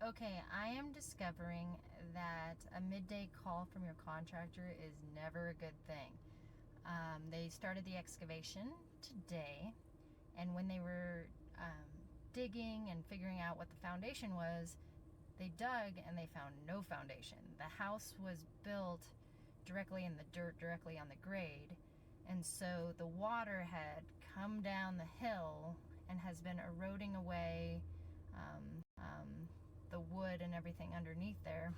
Okay, I am discovering that a midday call from your contractor is never a good thing. They started the excavation today, and when they were digging and figuring out what the foundation was, they dug and they found no foundation. The house was built directly in the dirt, directly on the grade, and so the water had come down the hill and has been eroding away the wood and everything underneath there.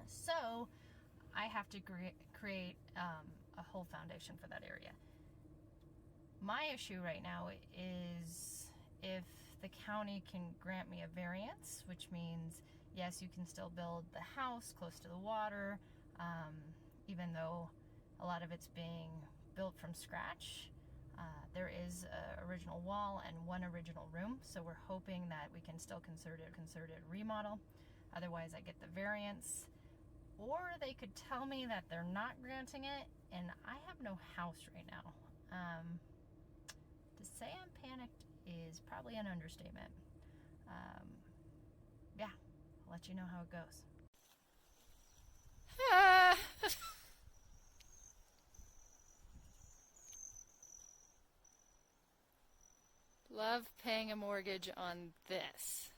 So I have to create a whole foundation for that area. My issue right now is if the county can grant me a variance, which means yes, you can still build the house close to the water, even though a lot of it's being built from scratch. There is an original wall and one original room, so we're hoping that we can still concerted remodel. Otherwise, I get the variance. Or they could tell me that they're not granting it, and I have no house right now. To say I'm panicked is probably an understatement. Yeah, I'll let you know how it goes. Love paying a mortgage on this.